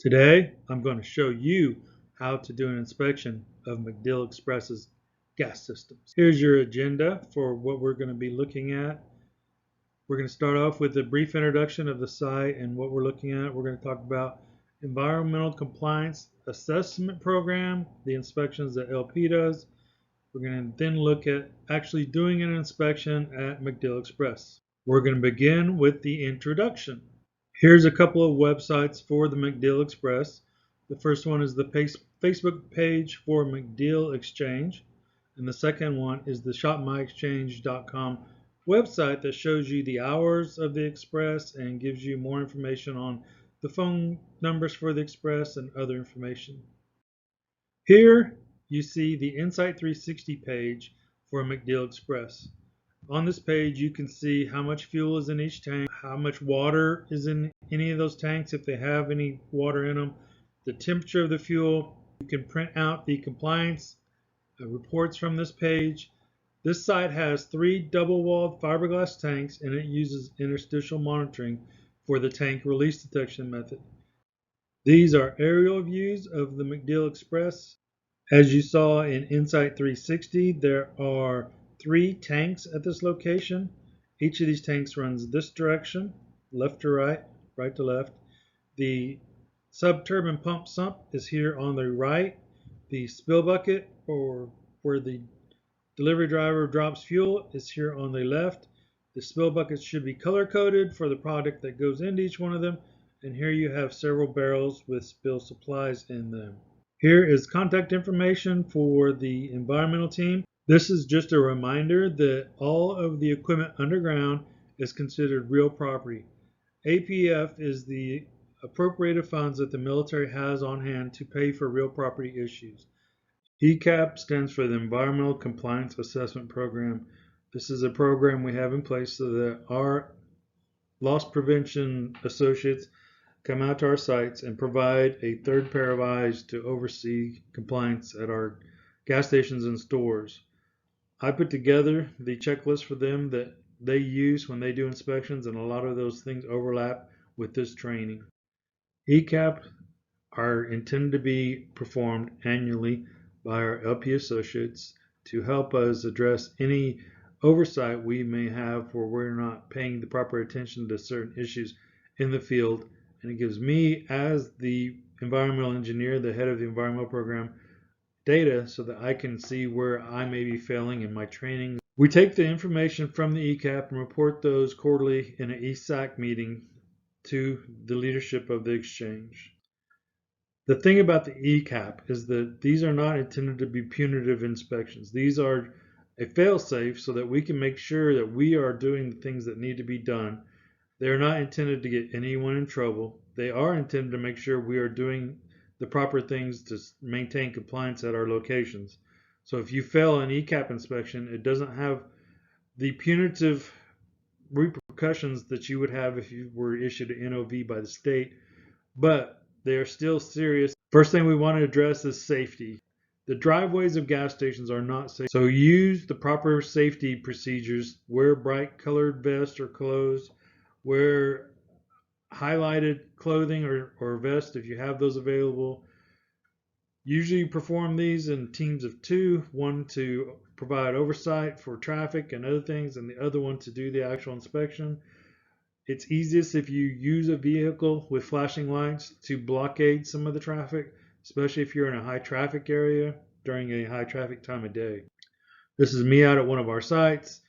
Today, I'm going to show you how to do an inspection of MacDill Express's gas systems. Here's your agenda for what we're going to be looking at. We're going to start off with a brief introduction of the site and what we're looking at. We're going to talk about environmental compliance assessment program, the inspections that LP does. We're going to then look at actually doing an inspection at MacDill Express. We're going to begin with the introduction. Here's a couple of websites for the MacDill Express. The first one is the Facebook page for MacDill Exchange, and the second one is the shopmyexchange.com website that shows you the hours of the Express and gives you more information on the phone numbers for the Express and other information. Here you see the Insight 360 page for MacDill Express. On this page, you can see how much fuel is in each tank, how much water is in any of those tanks, if they have any water in them, the temperature of the fuel. You can print out the compliance reports from this page. This site has 3 double-walled fiberglass tanks, and it uses interstitial monitoring for the tank release detection method. These are aerial views of the MacDill Express. As you saw in Insight 360, there are 3 tanks at this location. Each of these tanks runs this direction, left to right, right to left. The sub-turbine pump sump is here on the right. The spill bucket, or where the delivery driver drops fuel, is here on the left. The spill buckets should be color-coded for the product that goes into each one of them. And here you have several barrels with spill supplies in them. Here is contact information for the environmental team. This is just a reminder that all of the equipment underground is considered real property. APF is the appropriated funds that the military has on hand to pay for real property issues. ECAP stands for the Environmental Compliance Assessment Program. This is a program we have in place so that our loss prevention associates come out to our sites and provide a third pair of eyes to oversee compliance at our gas stations and stores. I put together the checklist for them that they use when they do inspections, and a lot of those things overlap with this training. ECAP are intended to be performed annually by our LP associates to help us address any oversight we may have where we're not paying the proper attention to certain issues in the field. And it gives me, as the environmental engineer, the head of the environmental program, data so that I can see where I may be failing in my training. We take the information from the ECAP and report those quarterly in an ESAC meeting to the leadership of the exchange. The thing about the ECAP is that these are not intended to be punitive inspections. These are a fail-safe so that we can make sure that we are doing the things that need to be done. They are not intended to get anyone in trouble. They are intended to make sure we are doing the proper things to maintain compliance at our locations. So if you fail an ECAP inspection, it doesn't have the punitive repercussions that you would have if you were issued an NOV by the state, but they are still serious. First thing we want to address is safety. The driveways of gas stations are not safe, so use the proper safety procedures. Wear bright colored vests or clothes. Wear highlighted clothing or vest if you have those available. Usually perform these in teams of 2, one to provide oversight for traffic and other things, and the other one to do the actual inspection. It's easiest if you use a vehicle with flashing lights to blockade some of the traffic, especially if you're in a high traffic area during a high traffic time of day. This is me out at one of our sites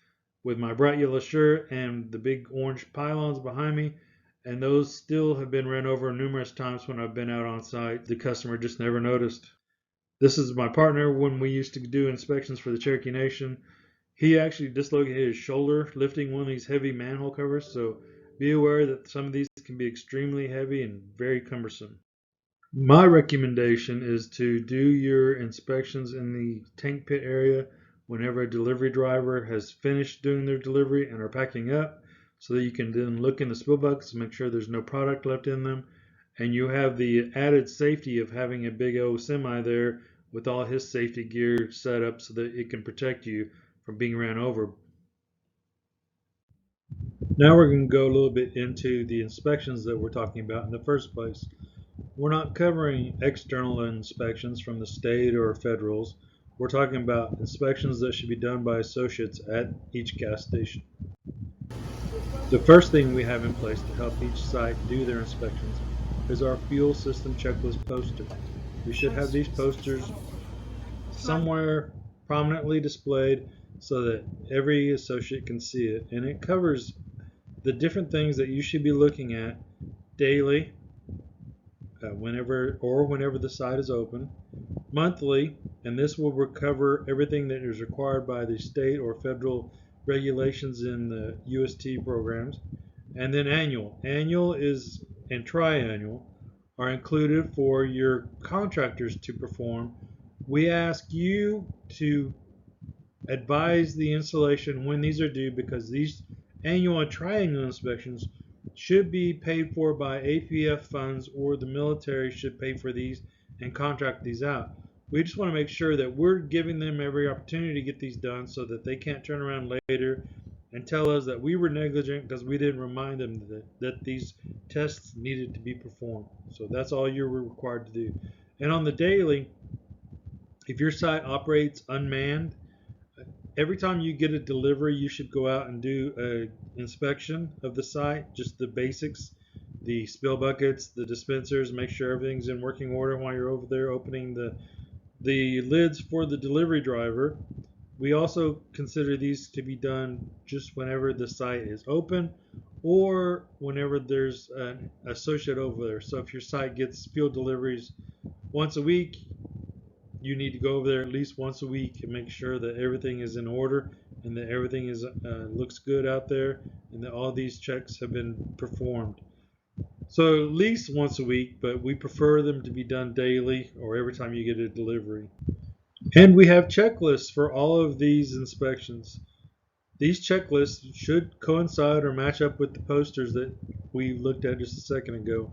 with my bright yellow shirt and the big orange pylons behind me, and those still have been ran over numerous times when I've been out on site. The customer just never noticed. This is my partner when we used to do inspections for the Cherokee Nation. He actually dislocated his shoulder lifting one of these heavy manhole covers, so be aware that some of these can be extremely heavy and very cumbersome. My recommendation is to do your inspections in the tank pit area whenever a delivery driver has finished doing their delivery and are packing up, so that you can then look in the spill buckets and make sure there's no product left in them, and you have the added safety of having a big old semi there with all his safety gear set up so that it can protect you from being ran over. Now we're going to go a little bit into the inspections that we're talking about in the first place. We're not covering external inspections from the state or federals. We're talking about inspections that should be done by associates at each gas station. The first thing we have in place to help each site do their inspections is our fuel system checklist poster. We should have these posters somewhere prominently displayed so that every associate can see it, and it covers the different things that you should be looking at daily, whenever the site is open, monthly, and this will cover everything that is required by the state or federal regulations in the UST programs, and then annual. Annual is and triannual are included for your contractors to perform. We ask you to advise the installation when these are due, because these annual and triannual inspections should be paid for by APF funds, or the military should pay for these and contract these out. We just want to make sure that we're giving them every opportunity to get these done so that they can't turn around later and tell us that we were negligent because we didn't remind them that these tests needed to be performed. So that's all you're required to do. And on the daily, if your site operates unmanned, every time you get a delivery, you should go out and do an inspection of the site, just the basics, the spill buckets, the dispensers, make sure everything's in working order while you're over there opening the lids for the delivery driver. We also consider these to be done just whenever the site is open or whenever there's an associate over there. So if your site gets fuel deliveries once a week, you need to go over there at least once a week and make sure that everything is in order and that everything is looks good out there and that all these checks have been performed. So at least once a week, but we prefer them to be done daily or every time you get a delivery. And we have checklists for all of these inspections. These checklists should coincide or match up with the posters that we looked at just a second ago.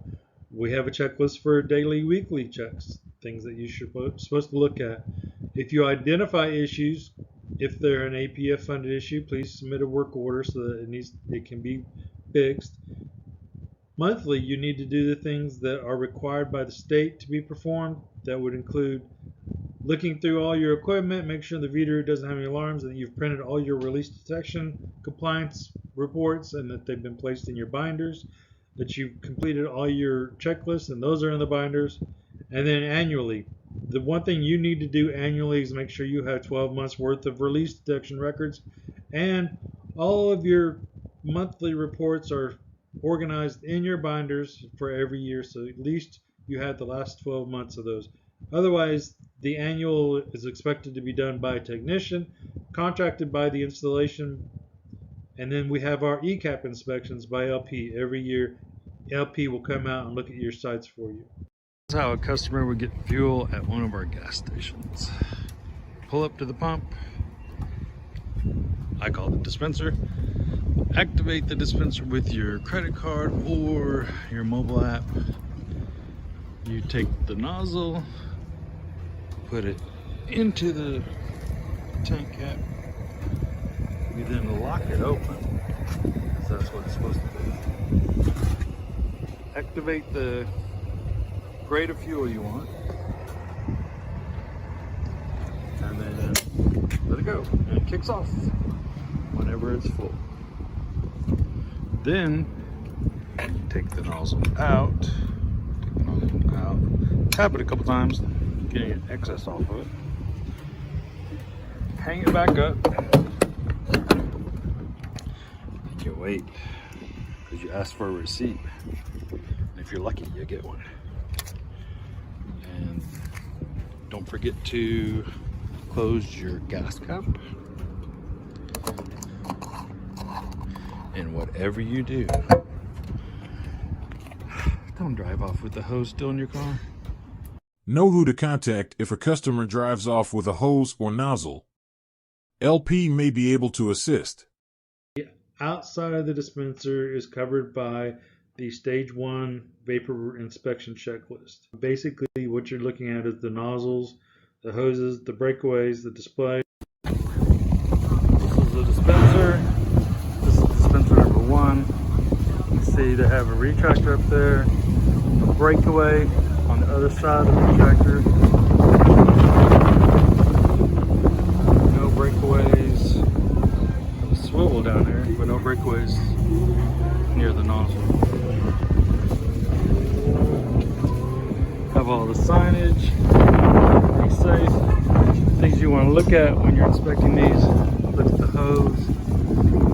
We have a checklist for daily, weekly checks, things that you should supposed to look at. If you identify issues, if they're an APF funded issue, please submit a work order so that it can be fixed. Monthly, you need to do the things that are required by the state to be performed. That would include looking through all your equipment, make sure the VDR doesn't have any alarms, that you've printed all your release detection compliance reports and that they've been placed in your binders, that you've completed all your checklists and those are in the binders. And then annually, the one thing you need to do annually is make sure you have 12 months worth of release detection records, and all of your monthly reports are organized in your binders for every year, so at least you have the last 12 months of those. Otherwise, the annual is expected to be done by a technician contracted by the installation, and then we have our ECAP inspections by LP every year. LP will come out and look at your sites for you. This is how a customer would get fuel at one of our gas stations. Pull up to the pump, I call it the dispenser, activate the dispenser with your credit card or your mobile app. You take the nozzle, put it into the tank cap. We then lock it open, because that's what it's supposed to do. Activate the grade of fuel you want, and then let it go, and it kicks off whenever it's full. Then you take the nozzle out, tap it a couple times, getting excess off of it, hang it back up. You can wait, because you asked for a receipt. And if you're lucky, you'll get one. And don't forget to close your gas cap. And whatever you do, don't drive off with the hose still in your car. Know who to contact if a customer drives off with a hose or nozzle. LP may be able to assist. Outside of the dispenser is covered by the stage 1 vapor inspection checklist. Basically, what you're looking at is the nozzles, the hoses, the breakaways, the display. This is the dispenser. This is dispenser number 1. You see they have a retractor up there. breakaway on the other side of the tractor. No breakaways. Swivel down there, but no breakaways near the nozzle. Have all the signage. Be safe. Things you want to look at when you're inspecting these: look at the hose,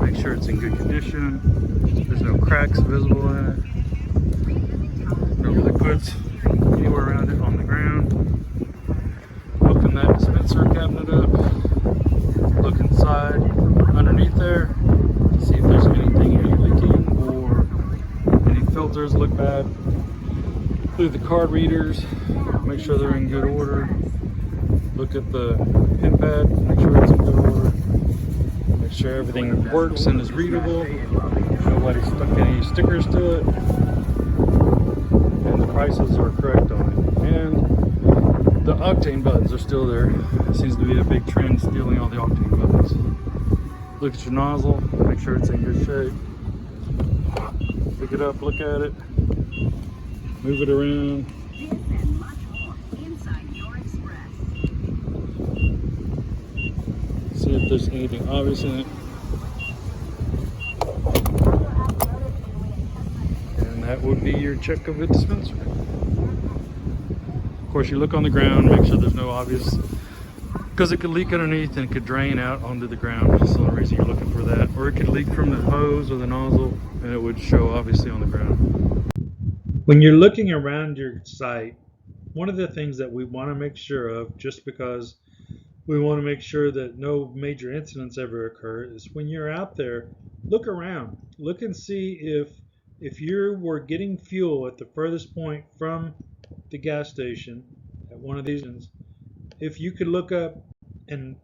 make sure it's in good condition. There's no cracks visible in it. No liquids anywhere around it on the ground. Open that dispenser cabinet up. Look inside, underneath there, to see if there's anything leaking or any filters look bad. Through the card readers, make sure they're in good order. Look at the pin pad, make sure it's in good order. Make sure everything works and is readable. Nobody stuck any stickers to it. And the prices are correct on it. And the octane buttons are still there. It seems to be a big trend, stealing all the octane buttons. Look at your nozzle, make sure it's in good shape. Pick it up, look at it. Move it around. This and much more inside your Express. See if there's anything obvious in it. And that would be your check of the dispenser. Of course, you look on the ground, make sure there's no obvious, because it could leak underneath and it could drain out onto the ground. That's the only reason you're looking for that. Or it could leak from the hose or the nozzle and it would show obviously on the ground. When you're looking around your site, one of the things that we want to make sure of, just because we want to make sure that no major incidents ever occur, is when you're out there, look around. Look and see if you were getting fuel at the furthest point from the gas station at one of these, if you could look up and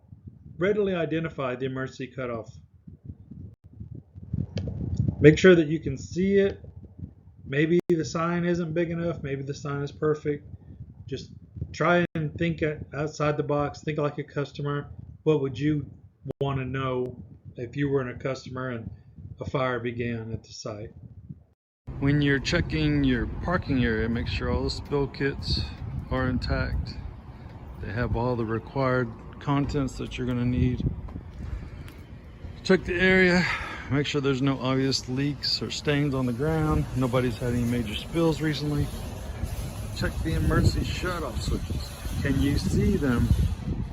readily identify the emergency cutoff. Make sure that you can see it. Maybe the sign isn't big enough, maybe the sign is perfect. Just try and think outside the box, think like a customer. What would you want to know if you were a customer and a fire began at the site? When you're checking your parking area, make sure all the spill kits are intact. They have all the required contents that you're going to need. Check the area. Make sure there's no obvious leaks or stains on the ground. Nobody's had any major spills recently. Check the emergency shutoff switches. Can you see them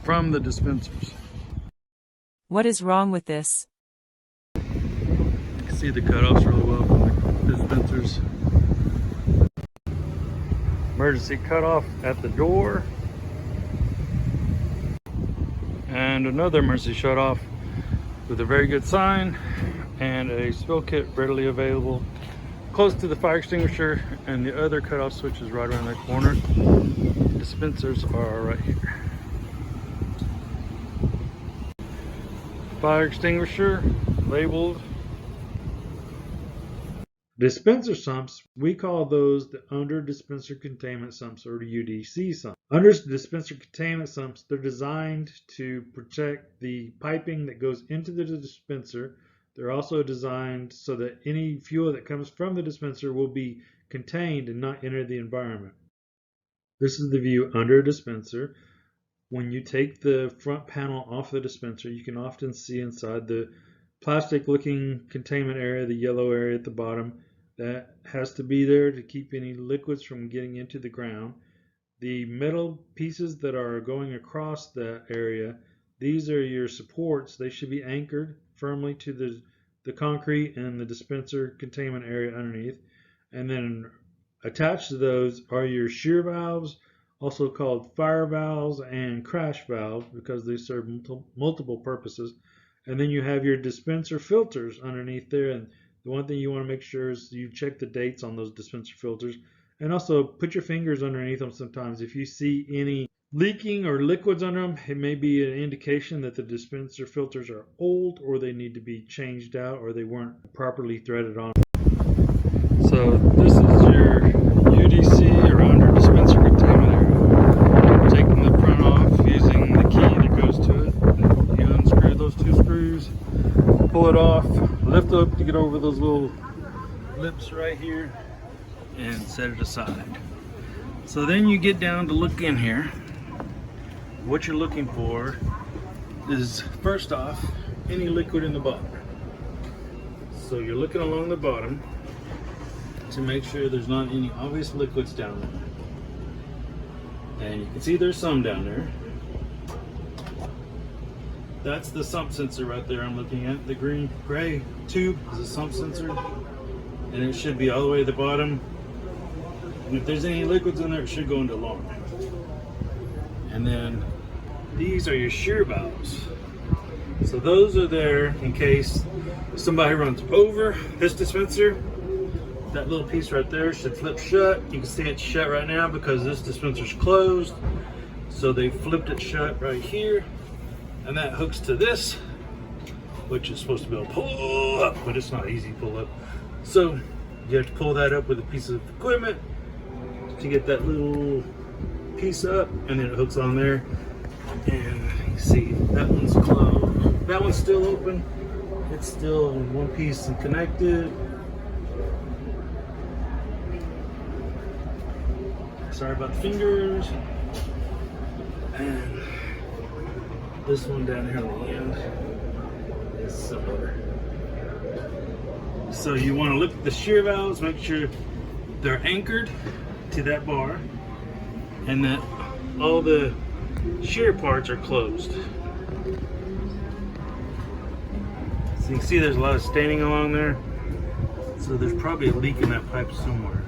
from the dispensers? What is wrong with this? You can see the cutoffs really well from the dispensers. Emergency cutoff at the door. And another emergency shutoff with a very good sign and a spill kit readily available close to the fire extinguisher, and the other cutoff switch is right around that corner. Dispensers are right here. Fire extinguisher labeled. Dispenser sumps, we call those the under dispenser containment sumps, or the UDC sumps. Under dispenser containment sumps, they're designed to protect the piping that goes into the dispenser. They're also designed so that any fuel that comes from the dispenser will be contained and not enter the environment. This is the view under a dispenser. When you take the front panel off the dispenser, you can often see inside the plastic looking containment area, the yellow area at the bottom. That has to be there to keep any liquids from getting into the ground. The metal pieces that are going across that area, these are your supports. They should be anchored firmly to the concrete and the dispenser containment area underneath. And then attached to those are your shear valves, also called fire valves and crash valves, because they serve multiple purposes. And then you have your dispenser filters underneath there. And the one thing you want to make sure is you check the dates on those dispenser filters, and also put your fingers underneath them sometimes. If you see any leaking or liquids under them, it may be an indication that the dispenser filters are old, or they need to be changed out, or they weren't properly threaded on. So this is your UDC, or under dispenser containment area. Taking the front off using the key that goes to it. You unscrew those two screws, pull it off, lift up to get over those little lips right here, and set it aside. So then you get down to look in here. What you're looking for is, first off, any liquid in the bottom. So you're looking along the bottom to make sure there's not any obvious liquids down there. And you can see there's some down there. That's the sump sensor right there I'm looking at. The gray tube is a sump sensor, and it should be all the way to the bottom. And if there's any liquids in there, it should go into alarm. And then these are your shear valves. So those are there in case somebody runs over this dispenser. That little piece right there should flip shut. You can see it's shut right now because this dispenser's closed. So they flipped it shut right here. And that hooks to this, which is supposed to be able to pull up, but it's not easy to pull up. So you have to pull that up with a piece of equipment to get that little piece up, and then it hooks on there. And you see that one's closed. That one's still open. It's still in one piece and connected. Sorry about the fingers. And this one down here on the end is similar. So you want to look at the shear valves, make sure they're anchored to that bar and that all the shear parts are closed. So you can see there's a lot of staining along there. So there's probably a leak in that pipe somewhere.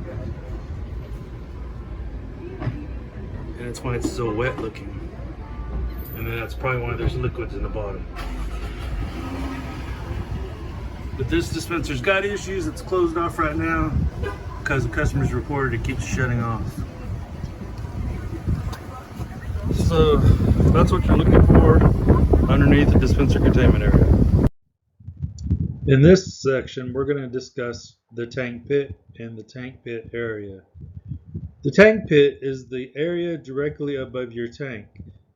And it's when it's so wet looking. And then that's probably why there's liquids in the bottom. But this dispenser's got issues. It's closed off right now because the customer's reported it keeps shutting off. So that's what you're looking for underneath the dispenser containment area. In this section, we're going to discuss the tank pit and the tank pit area. The tank pit is the area directly above your tank.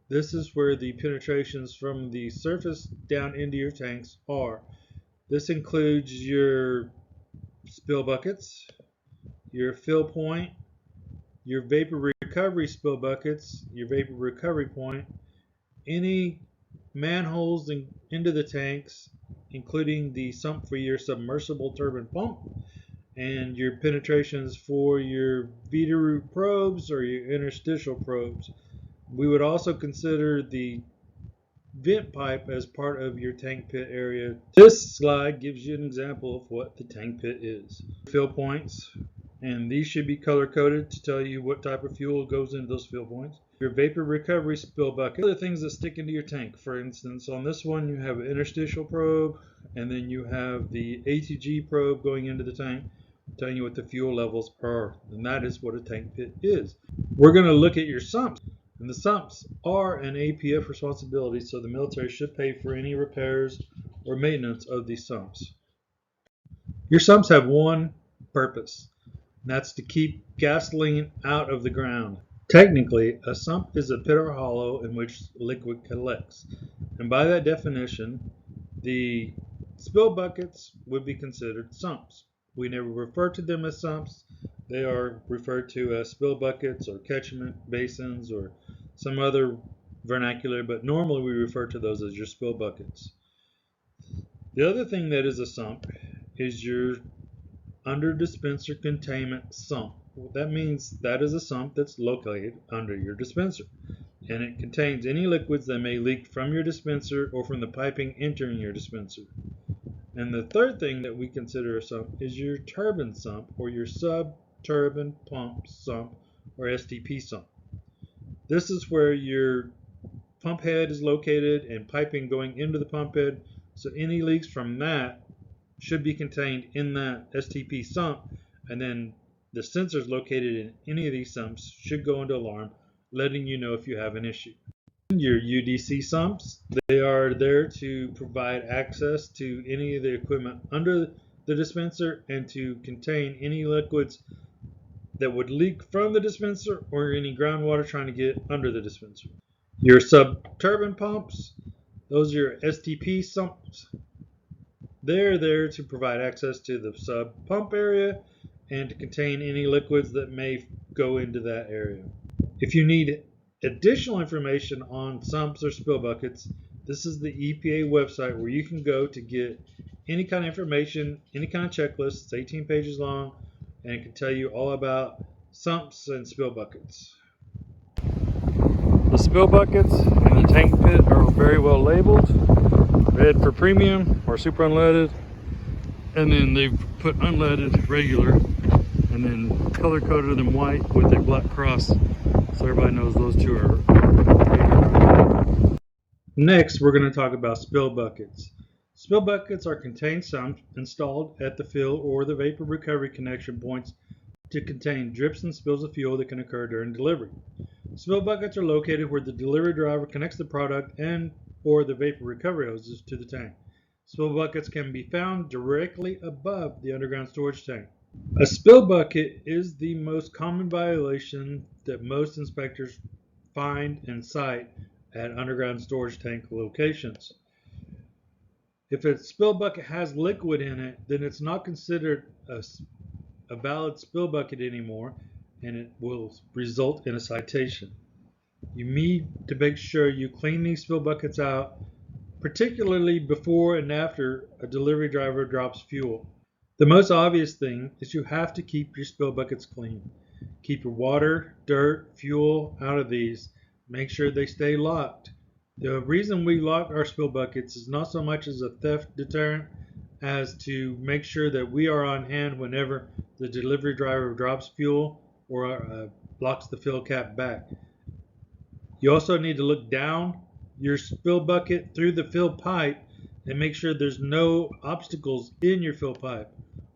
This is where the penetrations from the surface down into your tanks are. This includes your spill buckets, your fill point, your vapor recovery spill buckets, your vapor recovery point, any manholes into the tanks, including the sump for your submersible turbine pump, and your penetrations for your vita root probes or your interstitial probes. We would also consider the vent pipe as part of your tank pit area. This slide gives you an example of what the tank pit is. Fill points, and these should be color coded to tell you what type of fuel goes into those fill points. Your vapor recovery spill bucket, other things that stick into your tank. For instance, on this one you have an interstitial probe, and then you have the ATG probe going into the tank, telling you what the fuel levels are, and that is what a tank pit is. We're going to look at your sumps, and the sumps are an APF responsibility, so the military should pay for any repairs or maintenance of these sumps. Your sumps have one purpose, and that's to keep gasoline out of the ground. Technically, a sump is a pit or hollow in which liquid collects, and by that definition, the spill buckets would be considered sumps. We never refer to them as sumps. They are referred to as spill buckets or catchment basins or some other vernacular, but normally we refer to those as your spill buckets. The other thing that is a sump is your under dispenser containment sump. That means that is a sump that's located under your dispenser, and it contains any liquids that may leak from your dispenser or from the piping entering your dispenser. And the third thing that we consider a sump is your turbine sump or your sub-turbine pump sump or STP sump. This is where your pump head is located and piping going into the pump head, so any leaks from that should be contained in that STP sump, and then the sensors located in any of these sumps should go into alarm, letting you know if you have an issue. Your UDC sumps, they are there to provide access to any of the equipment under the dispenser and to contain any liquids that would leak from the dispenser or any groundwater trying to get under the dispenser. Your sub-turbine pumps, those are your STP sumps. They're there to provide access to the sub-pump area and to contain any liquids that may go into that area. If you need additional information on sumps or spill buckets, this is the EPA website where you can go to get any kind of information, any kind of checklist. It's 18 pages long and it can tell you all about sumps and spill buckets. The spill buckets and the tank pit are very well labeled. Red for premium or super unleaded, and then they've put unleaded regular and then color coded them white with a black cross so everybody knows those two are. Next, we're going to talk about spill buckets. Spill buckets are contained sumps installed at the fill or the vapor recovery connection points to contain drips and spills of fuel that can occur during delivery. Spill buckets are located where the delivery driver connects the product and or the vapor recovery hoses to the tank. Spill buckets can be found directly above the underground storage tank. A spill bucket is the most common violation that most inspectors find and cite at underground storage tank locations. If a spill bucket has liquid in it, then it's not considered a valid spill bucket anymore, and it will result in a citation. You need to make sure you clean these spill buckets out, particularly before and after a delivery driver drops fuel. The most obvious thing is you have to keep your spill buckets clean. Keep your water, dirt, fuel out of these. Make sure they stay locked. The reason we lock our spill buckets is not so much as a theft deterrent as to make sure that we are on hand whenever the delivery driver drops fuel or locks the fill cap back. You also need to look down your spill bucket through the fill pipe and make sure there's no obstacles in your fill pipe.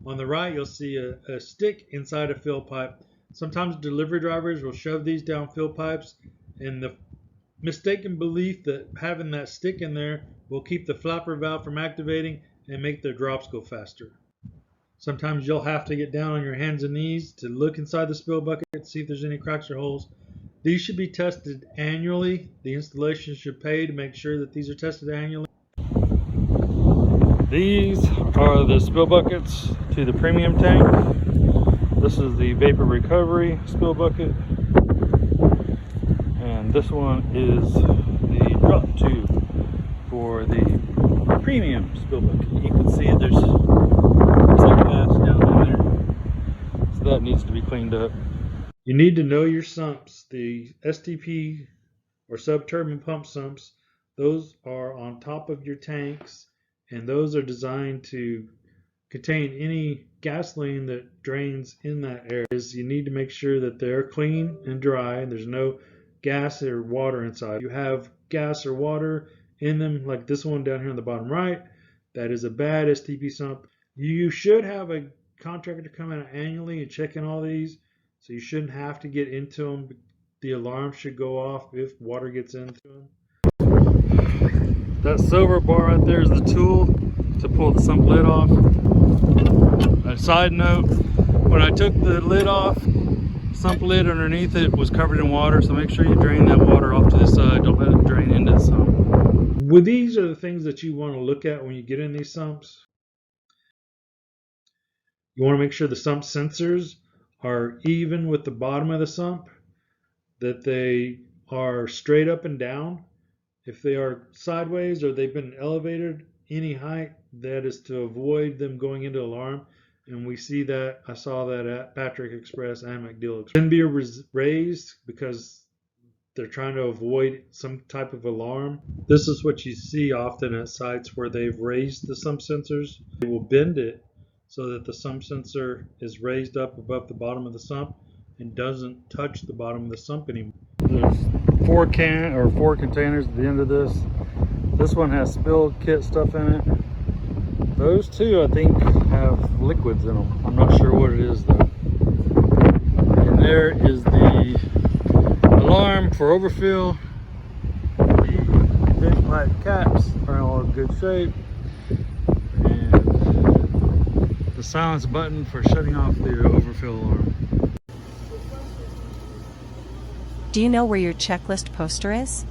On the right, you'll see a stick inside a fill pipe. Sometimes delivery drivers will shove these down fill pipes, and the mistaken belief that having that stick in there will keep the flapper valve from activating and make their drops go faster. Sometimes you'll have to get down on your hands and knees to look inside the spill bucket to see if there's any cracks or holes. These should be tested annually. The installation should pay to make sure that these are tested annually. These are the spill buckets to the premium tank. This is the vapor recovery spill bucket. And this one is the drop tube for the premium spill bucket. You can see there's some gas down in there. So that needs to be cleaned up. You need to know your sumps. The STP or sub-turbine pump sumps, those are on top of your tanks, and those are designed to contain any gasoline that drains in that area. You need to make sure that they're clean and dry and there's no gas or water inside. If you have gas or water in them, like this one down here on the bottom right, that is a bad STP sump. You should have a contractor come out annually and check in all these. So you shouldn't have to get into them. The alarm should go off if water gets into them. That silver bar right there is the tool to pull the sump lid off. A side note, when I took the lid off, sump lid underneath it was covered in water, so make sure you drain that water off to the side. Don't let it drain into the sump. Well, these are the things that you want to look at when you get in these sumps. You want to make sure the sump sensors are even with the bottom of the sump, that they are straight up and down. If they are sideways or they've been elevated any height, that is to avoid them going into alarm. And we see that, I saw that at Patrick Express and MacDill Express. Can be raised because they're trying to avoid some type of alarm. This is what you see often at sites where they've raised the sump sensors. They will bend it so that the sump sensor is raised up above the bottom of the sump and doesn't touch the bottom of the sump anymore. There's four containers at the end of this. This one has spill kit stuff in it. Those two I think have liquids in them. I'm not sure what it is though. And there is the alarm for overfill. The vent pipe caps are all in good shape. The silence button for shutting off the overfill alarm. Do you know where your checklist poster is?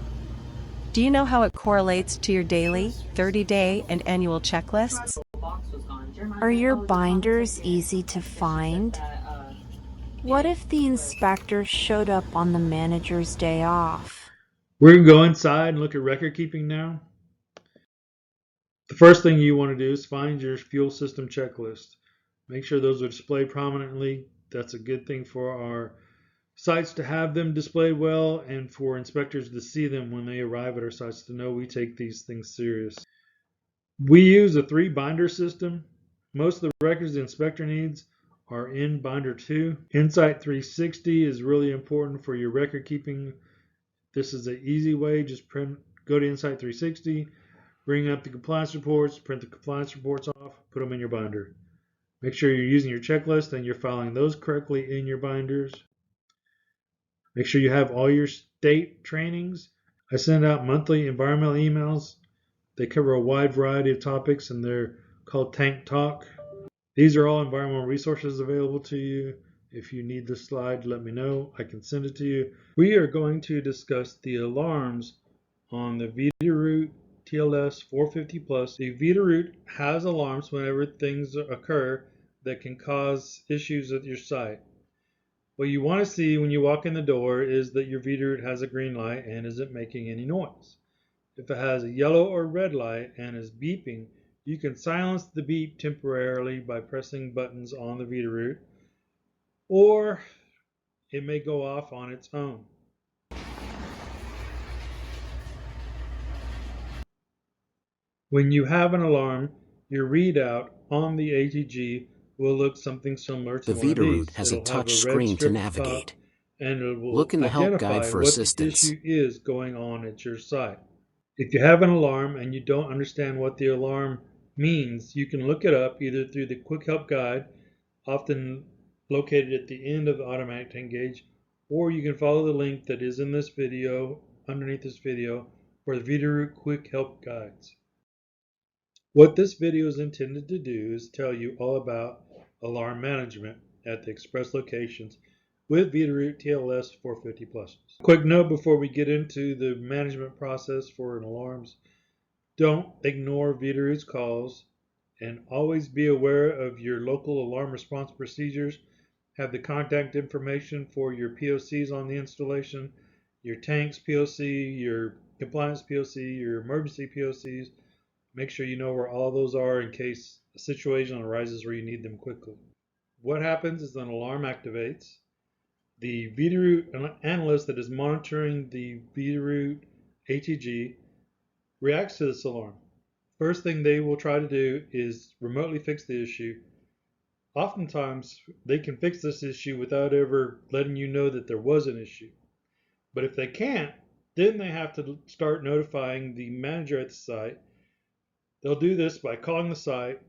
Do you know how it correlates to your daily, 30-day, and annual checklists? Are your binders easy to find? What if the inspector showed up on the manager's day off? We're going to go inside and look at record keeping now. The first thing you want to do is find your fuel system checklist. Make sure those are displayed prominently. That's a good thing for our sites to have them displayed well, and for inspectors to see them when they arrive at our sites to know we take these things serious. We use a 3-binder system. Most of the records the inspector needs are in binder 2. Insight 360 is really important for your record keeping. This is an easy way. Just go to Insight 360, bring up the compliance reports, print the compliance reports off, put them in your binder. Make sure you're using your checklist and you're filing those correctly in your binders. Make sure you have all your state trainings. I send out monthly environmental emails. They cover a wide variety of topics and they're called Tank Talk. These are all environmental resources available to you. If you need this slide, let me know. I can send it to you. We are going to discuss the alarms on the Veeder-Root TLS 450 Plus. The Veeder-Root has alarms whenever things occur that can cause issues at your site. What you want to see when you walk in the door is that your Veeder-Root has a green light and isn't making any noise. If it has a yellow or red light and is beeping, you can silence the beep temporarily by pressing buttons on the Veeder-Root, or it may go off on its own. When you have an alarm, your readout on the ATG will look something similar to The one of Veeder-Root these. has a It'll have touch a red screen to strip at the top, navigate. and it will Look in the help guide identify for what the assistance. issue is going on at your site. If you have an alarm and you don't understand what the alarm means, you can look it up either through the Quick Help Guide, often located at the end of the automatic tank gauge, or you can follow the link that is in this video, underneath this video, for the Veeder-Root Quick Help Guides. What this video is intended to do is tell you all about alarm management at the Express locations with Veeder-Root TLS 450 Plus. Quick note before we get into the management process for alarms: don't ignore Veeder-Root's calls, and always be aware of your local alarm response procedures. Have the contact information for your POCs on the installation, your tanks POC, your compliance POC, your emergency POCs. Make sure you know where all those are in case a situation arises where you need them quickly. What happens is an alarm activates. The Veeder-Root analyst that is monitoring the Veeder-Root ATG reacts to this alarm. First thing they will try to do is remotely fix the issue. Oftentimes, they can fix this issue without ever letting you know that there was an issue. But if they can't, then they have to start notifying the manager at the site. They'll do this by calling the site,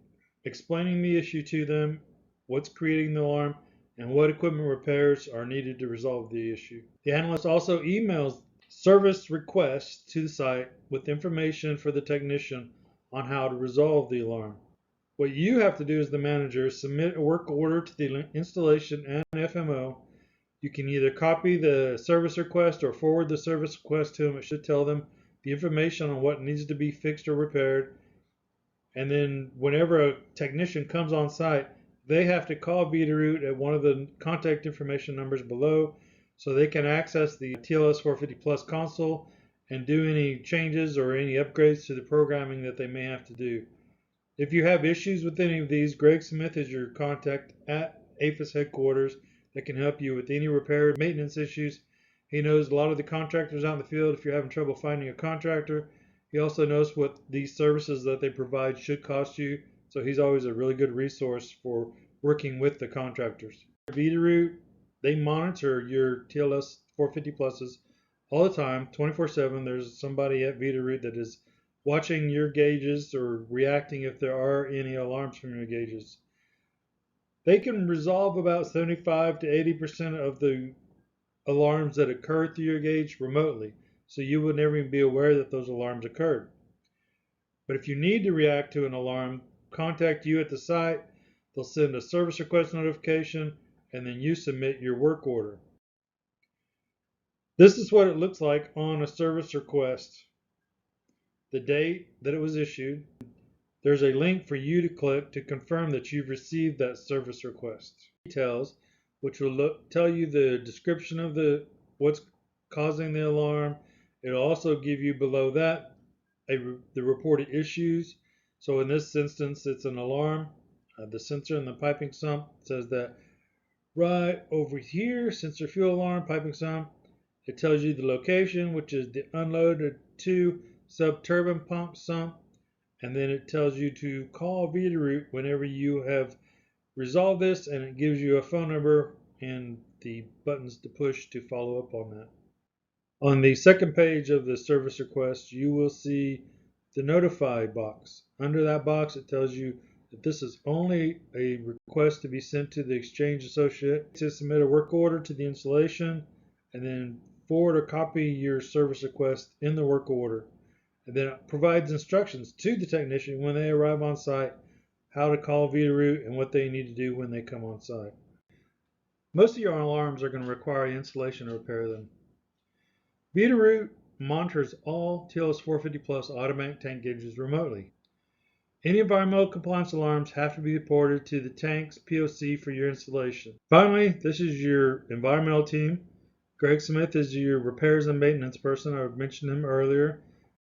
explaining the issue to them, what's creating the alarm, and what equipment repairs are needed to resolve the issue. The analyst also emails service requests to the site with information for the technician on how to resolve the alarm. What you have to do as the manager is submit a work order to the installation and FMO. You can either copy the service request or forward the service request to them. It should tell them the information on what needs to be fixed or repaired. And then whenever a technician comes on site, they have to call Veeder-Root at one of the contact information numbers below so they can access the TLS 450 Plus console and do any changes or any upgrades to the programming that they may have to do. If you have issues with any of these, Greg Smith is your contact at APHIS headquarters that can help you with any repair maintenance issues. He knows a lot of the contractors out in the field if you're having trouble finding a contractor. He also knows what these services that they provide should cost you, so he's always a really good resource for working with the contractors. Veeder-Root, they monitor your TLS 450 pluses all the time, 24/7. There's somebody at Veeder-Root that is watching your gauges or reacting if there are any alarms from your gauges. They can resolve about 75 to 80% of the alarms that occur through your gauge remotely, so you would never even be aware that those alarms occurred. But if you need to react to an alarm, contact you at the site. They'll send a service request notification, and then you submit your work order. This is what it looks like on a service request: the date that it was issued, There's a link for you to click to confirm that you've received that service request. Details, which will tell you the description of what's causing the alarm. It'll also give you below that the reported issues. So in this instance, it's an alarm. The sensor in the piping sump says that right over here, sensor fuel alarm, piping sump. It tells you the location, which is the unloaded 2 sub-turbine pump sump. And then it tells you to call Veeder-Root whenever you have resolved this, and it gives you a phone number and the buttons to push to follow up on that. On the second page of the service request, you will see the notify box. Under that box, it tells you that this is only a request to be sent to the exchange associate to submit a work order to the installation, and then forward or copy your service request in the work order. And then it provides instructions to the technician when they arrive on site, how to call Veeder-Root and what they need to do when they come on site. Most of your alarms are going to require installation or repair them. Veeder-Root monitors all TLS 450 Plus automatic tank gauges remotely. Any environmental compliance alarms have to be reported to the tank's POC for your installation. Finally, this is your environmental team. Greg Smith is your repairs and maintenance person. I mentioned him earlier.